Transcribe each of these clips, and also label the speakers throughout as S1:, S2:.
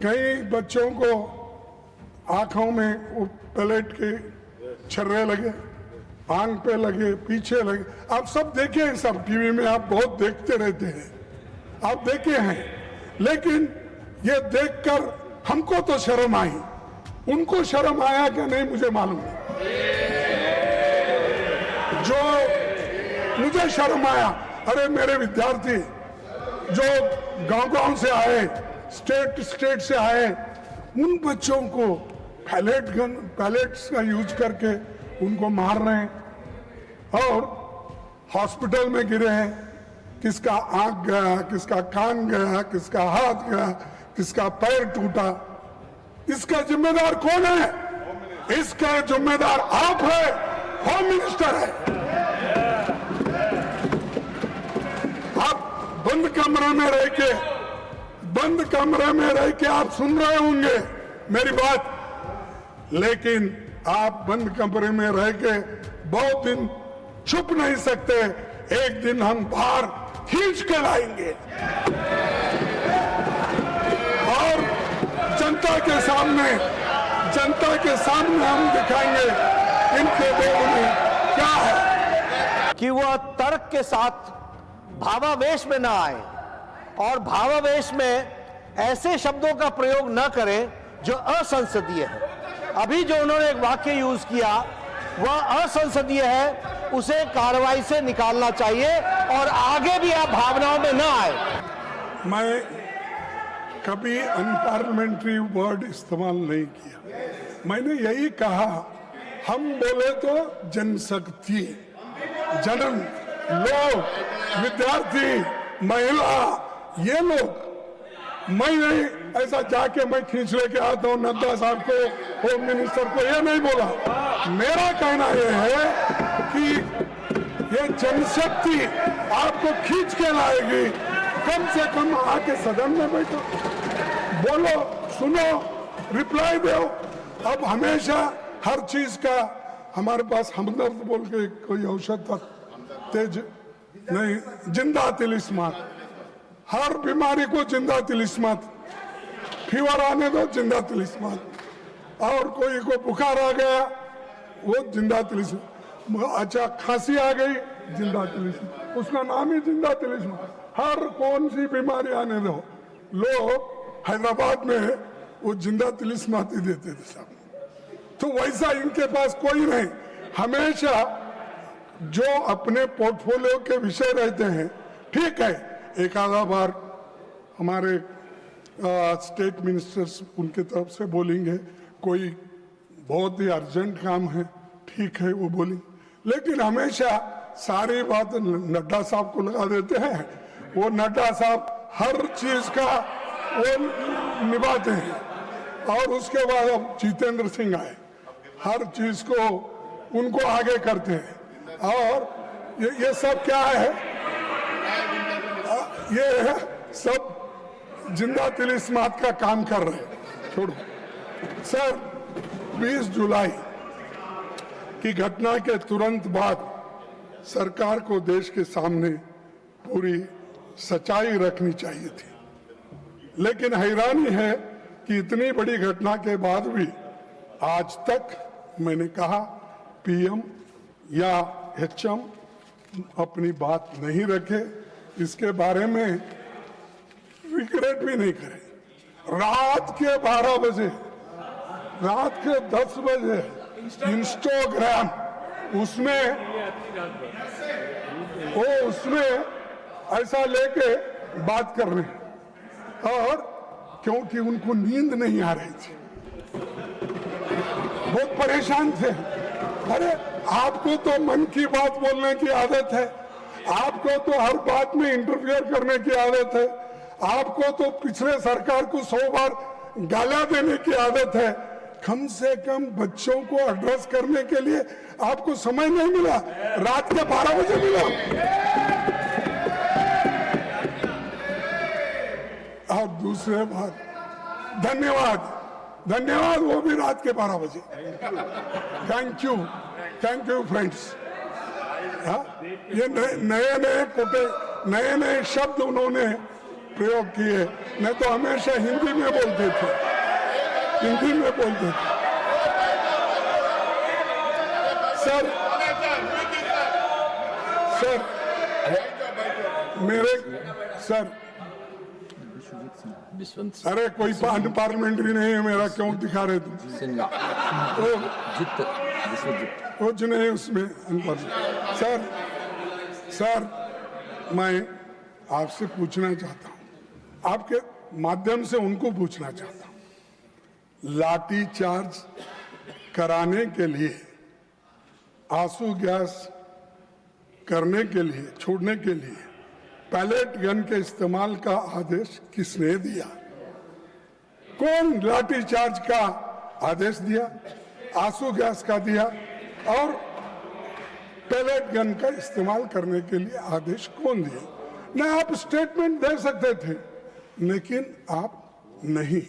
S1: कई बच्चों को आंखों में वो पैलेट के छर्रे लगे, आंख पे लगे, पीछे लगे। आप सब देखे हैं, सब टीवी में आप बहुत देखते रहते हैं, आप देखे हैं। लेकिन ये देखकर हमको तो शर्म आई, उनको शर्म आया कि नहीं मुझे मालूम नहीं। जो मुझे शर्म आया, अरे मेरे विद्यार्थी जो गांव-गांव से आए, स्टेट से आए, उन बच्चों को पैलेट्स का यूज करके उनको मार रहे हैं और हॉस्पिटल में गिरे हैं। किसका आंख गया, किसका कान गया, किसका हाथ गया, किसका पैर टूटा। इसका जिम्मेदार कौन है? इसका जिम्मेदार आप है, होम मिनिस्टर है। आप बंद कमरे में रह के आप सुन रहे होंगे मेरी बात, लेकिन आप बंद कमरे में रह के बहुत दिन छुप नहीं सकते। एक दिन हम बाहर खींच के लाएंगे और जनता के सामने हम दिखाएंगे इनके दिलों में क्या है।
S2: कि वह तर्क के साथ भावावेश में ना आए और भावावेश में ऐसे शब्दों का प्रयोग न करें जो असंसदीय है। अभी जो उन्होंने एक वाक्य यूज किया वह असंसदीय है, उसे कार्रवाई से निकालना चाहिए और आगे भी आप भावनाओं में न आए।
S1: मैं कभी अनपार्लियामेंट्री वर्ड इस्तेमाल नहीं किया। मैंने यही कहा, हम बोले तो जनशक्ति, जन लोग, विद्यार्थी, महिला, ये लोग। मैं नहीं ऐसा जाके मैं खींच लेके आता हूँ नड्डा साहब को, होम मिनिस्टर को, ये नहीं बोला। मेरा कहना ये है कि ये जनशक्ति आपको खींच के लाएगी। कम से कम आके सदन में बैठो, बोलो, सुनो, रिप्लाई दो। अब हमेशा हर चीज का हमारे पास हमदर्द बोल के कोई औषध था, तेज नहीं, जिंदा तिलिस्मात। हर बीमारी को जिंदा तिलिस्मात, फीवर आने दो जिंदा तिलिस्मात, और कोई को बुखार आ गया वो जिंदा तिलिस्मात, अच्छा खांसी आ गई जिंदा तिलिस्मात, उसका नाम ही जिंदा तिलिस्मात। हर कौन सी बीमारी आने दो, लोग हैदराबाद में वो जिंदा तिलिस्मात ही देते थे सब। तो वैसा इनके पास कोई नहीं। हमेशा जो अपने पोर्टफोलियो के विषय रहते हैं, ठीक है, एक आधा बार हमारे स्टेट मिनिस्टर्स उनके तरफ से बोलेंगे, कोई बहुत ही अर्जेंट काम है, ठीक है वो बोलेंगे, लेकिन हमेशा सारी बात नड्डा साहब को लगा देते हैं। वो नड्डा साहब हर चीज का वो निभाते हैं। और उसके बाद अब जितेंद्र सिंह आए, हर चीज को उनको आगे करते हैं। और ये सब क्या है? ये सब जिंदा तिलिस्मात का काम कर रहे हैं। छोड़ो सर, 20 जुलाई की घटना के तुरंत बाद सरकार को देश के सामने पूरी सच्चाई रखनी चाहिए थी, लेकिन हैरानी है कि इतनी बड़ी घटना के बाद भी आज तक मैंने कहा पीएम या एचएम अपनी बात नहीं रखे, इसके बारे में रिग्रेट भी नहीं करे। रात के 12 बजे, रात के 10 बजे इंस्टाग्राम उसमें ऐसा लेके बात कर रहे हैं, और क्योंकि उनको नींद नहीं आ रही थी, बहुत परेशान थे। अरे आपको तो मन की बात बोलने की आदत है, आपको तो हर बात में इंटरफियर करने की आदत है, आपको तो पिछले सरकार को 100 बार गालियां देने की आदत है। कम से कम बच्चों को एड्रेस करने के लिए आपको समय नहीं मिला, रात के 12 बजे मिला। और दूसरे बात, धन्यवाद वो भी रात के 12 बजे। Thank you friends. ये नए नए शब्द उन्होंने प्रयोग किए, नहीं तो हमेशा हिंदी में बोलते थे, हिंदी में बोलते थे। सर मेरे सर, अरे कोई पार्लियामेंट्री नहीं है मेरा, क्यों दिखा रहे तुम? कुछ नहीं उसमें अनपढ़। सर मैं आपसे पूछना चाहता हूं, आपके माध्यम से उनको पूछना चाहता हूं, लाठी चार्ज कराने के लिए, आंसू गैस करने के लिए, छोड़ने के लिए पैलेट गन के इस्तेमाल का आदेश किसने दिया? कौन लाठी चार्ज का आदेश दिया, आंसू गैस का दिया और पैलेट गन का इस्तेमाल करने के लिए आदेश कौन दिया? ना आप स्टेटमेंट दे सकते थे, लेकिन आप नहीं,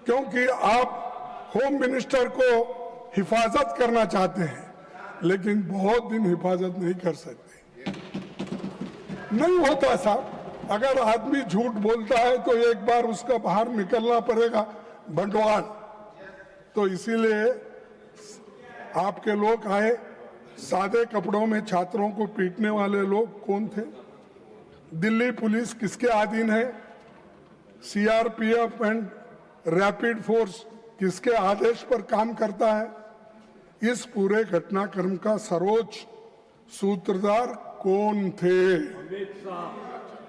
S1: क्योंकि आप होम मिनिस्टर को हिफाजत करना चाहते हैं, लेकिन बहुत दिन हिफाजत नहीं कर सकते। नहीं होता साहब, अगर आदमी झूठ बोलता है तो एक बार उसका बाहर निकलना पड़ेगा बंटवाल। तो इसीलिए आपके लोग आए, सादे कपड़ों में छात्रों को पीटने वाले लोग कौन थे? दिल्ली पुलिस किसके अधीन है? सीआरपीएफ एंड रैपिड फोर्स किसके आदेश पर काम करता है? इस पूरे घटनाक्रम का सर्वोच्च सूत्रधार कौन थे?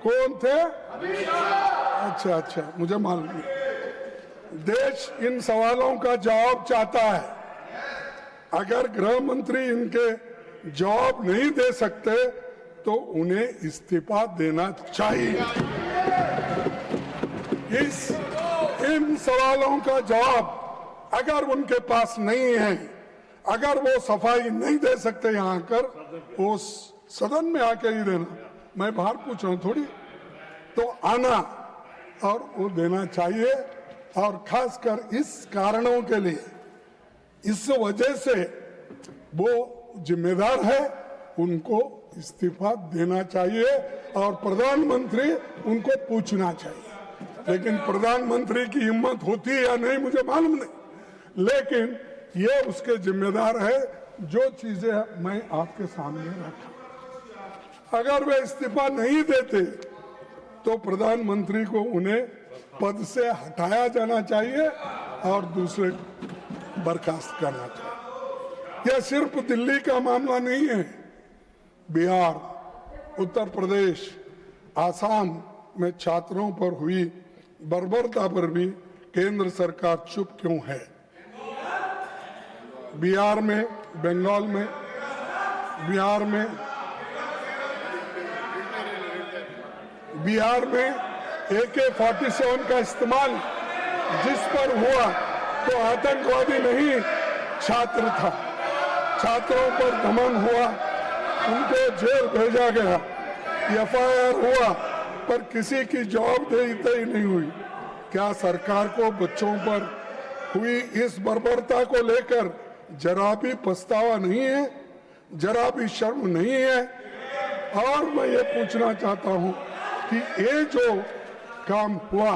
S1: कौन थे? अच्छा, मुझे मालूम नहीं। देश इन सवालों का जवाब चाहता है। अगर गृह मंत्री इनके जवाब नहीं दे सकते तो उन्हें इस्तीफा देना चाहिए। इन सवालों का जवाब अगर उनके पास नहीं है, अगर वो सफाई नहीं दे सकते यहाँ आकर, वो सदन में आके ही देना, मैं बाहर पूछ रहा हूँ थोड़ी, तो आना और वो देना चाहिए। और खासकर इस कारणों के लिए, इस वजह से वो जिम्मेदार है, उनको इस्तीफा देना चाहिए और प्रधानमंत्री उनको पूछना चाहिए। लेकिन प्रधानमंत्री की हिम्मत होती है या नहीं मुझे मालूम नहीं, लेकिन ये उसके जिम्मेदार है। जो चीजें मैं आपके सामने रखा, अगर वे इस्तीफा नहीं देते तो प्रधानमंत्री को उन्हें पद से हटाया जाना चाहिए और दूसरे बर्खास्त करना चाहिए। यह सिर्फ दिल्ली का मामला नहीं है, बिहार, उत्तर प्रदेश, आसाम में छात्रों पर हुई बर्बरता पर भी केंद्र सरकार चुप क्यों है? बिहार में, बंगाल में, बिहार में AK-47 का इस्तेमाल जिस पर हुआ तो आतंकवादी नहीं, छात्र था। छात्रों पर दमन हुआ, उनको जेल भेजा गया, FIR हुआ, पर किसी की जवाबदेही नहीं हुई। क्या सरकार को बच्चों पर हुई इस बर्बरता को लेकर जरा भी पछतावा नहीं है, जरा भी शर्म नहीं है? और मैं ये पूछना चाहता हूं कि ये जो काम हुआ,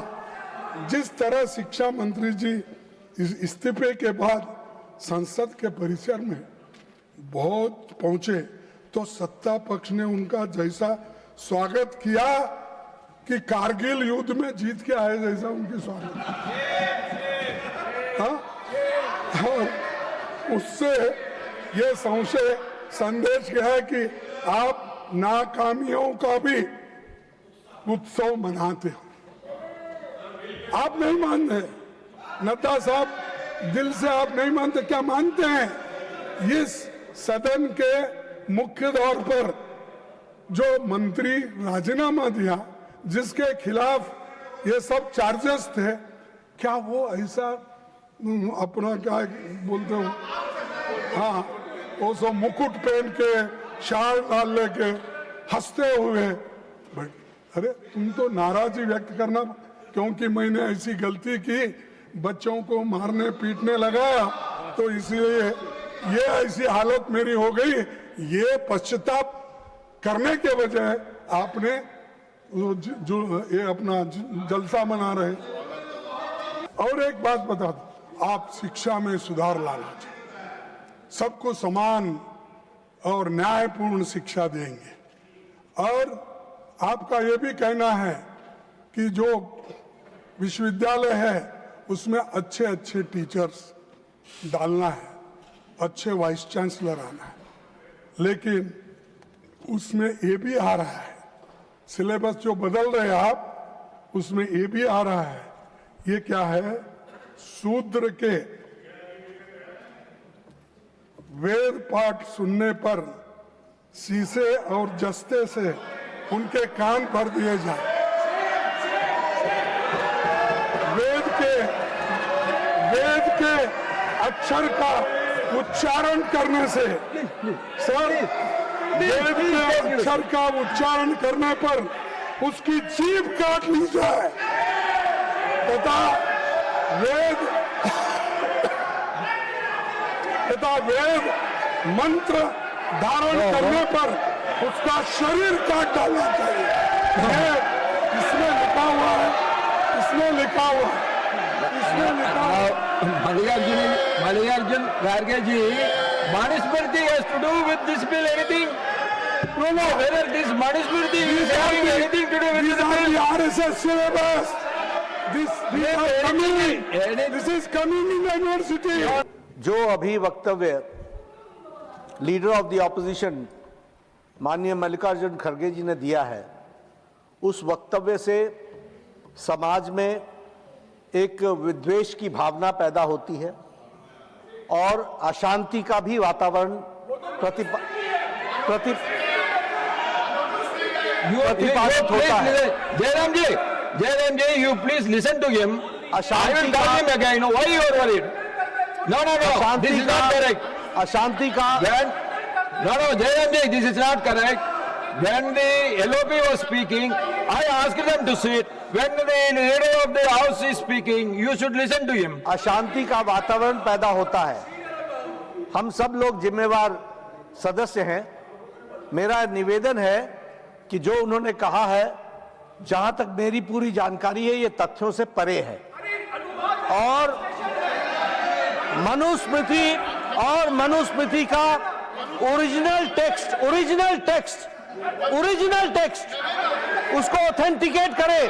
S1: जिस तरह शिक्षा मंत्री जी इस्तीफे के बाद संसद के परिसर में बहुत पहुंचे, तो सत्ता पक्ष ने उनका जैसा स्वागत किया कि कारगिल युद्ध में जीत के आए जैसा उनकी स्वागत। हाँ? और उससे ये संदेश क्या है कि आप नाकामियों का भी उत्सव मनाते हो। आप नहीं मानते, नड्डा साहब, दिल से आप नहीं मानते, क्या मानते हैं? इस सदन के मुख्य तौर पर जो मंत्री राजीनामा दिया, जिसके खिलाफ ये सब चार्जेस थे, क्या वो ऐसा अपना क्या बोलते हो, हाँ, वो सब मुकुट पहन के, शाल डाल लेके हंसते हुए, अरे तुम तो नाराजगी व्यक्त करना क्योंकि मैंने ऐसी गलती की, बच्चों को मारने पीटने लगाया, तो इसलिए ये ऐसी हालत मेरी हो गई। ये पश्चाताप करने के बजाय आपने जो ये अपना जलसा मना रहे। और एक बात बता दो, आप शिक्षा में सुधार लाना चाहिए, सबको समान और न्यायपूर्ण शिक्षा देंगे। और आपका ये भी कहना है कि जो विश्वविद्यालय है उसमें अच्छे अच्छे टीचर्स डालना है, अच्छे वाइस चांसलर आना है, लेकिन उसमें ये भी आ रहा है, सिलेबस जो बदल रहे हैं आप, उसमें ये भी आ रहा है, ये क्या है, शूद्र के वेद पाठ सुनने पर शीशे और जस्ते से उनके कान भर दिए जाए। वेद के अक्षर का उच्चारण करने से, सर, वेद के अक्षर का उच्चारण करने पर उसकी जीभ काट ली जाए तथा वेद मंत्र धारण करने पर उसका शरीर काट डालना चाहिए। ये इसमें लिखा हुआ है, इसमें लिखा हुआ है, इसमें लिखा हुआ है।
S3: Mallikarjun Kharge ji, Manusmriti has to do with this bill anything? No. Whether this Manusmriti is having anything to do with this bill?
S1: The RSS syllabus. This is coming in the university.
S2: जो अभी वक्तव्य leader of the opposition माननीय मल्लिकार्जुन खड़गे जी ने दिया है, उस वक्तव्य से समाज में एक विद्वेष की भावना पैदा होती है और अशांति का भी वातावरण प्रतिपादित होता है।
S3: Jairam ji, you please listen to him. I will call him again. Why you are worried? No. This is not correct.
S2: अशांति का
S3: No, Jairam ji, this is not correct. When the LOP was speaking, I asked them to sit. When the leader of the house is speaking, you should listen to him.
S2: अशांति का वातावरण पैदा होता है। हम सब लोग जिम्मेवार सदस्य हैं। मेरा निवेदन है कि जो उन्होंने कहा है, जहां तक मेरी पूरी जानकारी है, ये तथ्यों से परे है और मनुस्मृति का ओरिजिनल टेक्स्ट उसको ऑथेंटिकेट करे।